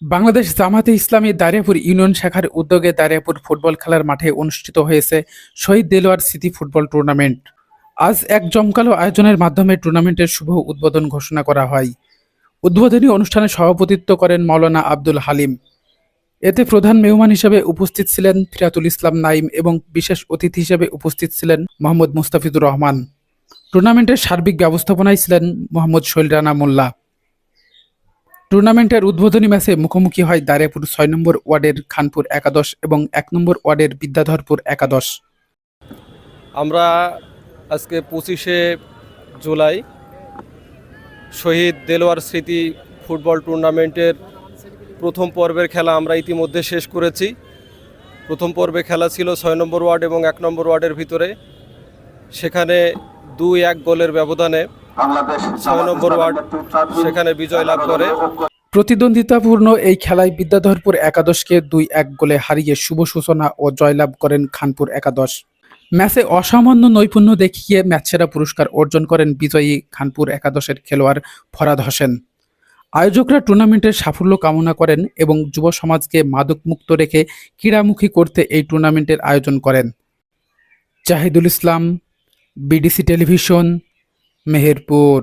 বাংলাদেশ জামাতে ইসলামী দারিয়াপুর ইউনিয়ন শাখার উদ্যোগে দারিয়াপুর ফুটবল খেলার মাঠে অনুষ্ঠিত হয়েছে শহীদ দেলোয়ার স্মৃতি ফুটবল টুর্নামেন্ট। আজ এক জমকালো আয়োজনের মাধ্যমে টুর্নামেন্টের শুভ উদ্বোধন ঘোষণা করা হয়। উদ্বোধনী অনুষ্ঠানে সভাপতিত্ব করেন মাওলানা আব্দুল হালিম। এতে প্রধান মেহমান হিসেবে উপস্থিত ছিলেন ফিরাতুল ইসলাম নাইম এবং বিশেষ অতিথি হিসেবে উপস্থিত ছিলেন মোহাম্মদ মুস্তাফিজুর রহমান। টুর্নামেন্টের সার্বিক ব্যবস্থাপনায় ছিলেন মোহাম্মদ শৈল রানা মোল্লা। টুর্নামেন্টের উদ্বোধনী ম্যাচে মুখোমুখি হয় দারিয়াপুর ৬ নম্বর ওয়ার্ডের খানপুর একাদশ এবং ১ নম্বর ওয়ার্ডের বিদ্যাধরপুর একাদশ। আমরা আজকে ২৫শে জুলাই শহীদ দেলোয়ার স্মৃতি ফুটবল টুর্নামেন্টের প্রথম পর্বের খেলা আমরা ইতিমধ্যে শেষ করেছি। প্রথম পর্বে খেলা ছিল ৬ নম্বর ওয়ার্ড এবং ১ নম্বর ওয়ার্ডের ভিতরে। সেখানে ২-১ গোলের ব্যবধানে ৬ নম্বর ওয়ার্ড সেখানে বিজয় লাভ করে। প্রতিদ্বন্দ্বিতাপূর্ণ এই খেলায় বিদ্যাধরপুর একাদশকে ২-১ গোলে হারিয়ে শুভ সূচনা ও জয়লাভ করেন খানপুর একাদশ। ম্যাচে অসামান্য নৈপুণ্য দেখিয়ে ম্যাচসেরা পুরস্কার অর্জন করেন বিজয়ী খানপুর একাদশের খেলোয়াড় ফরাদ হোসেন। আয়োজকরা টুর্নামেন্টের সাফল্য কামনা করেন এবং যুব সমাজকে মাদকমুক্ত রেখে ক্রীড়ামুখী করতে এই টুর্নামেন্টের আয়োজন করেন। জাহিদুল ইসলাম, বিডিসি টেলিভিশন, মেহেরপুর।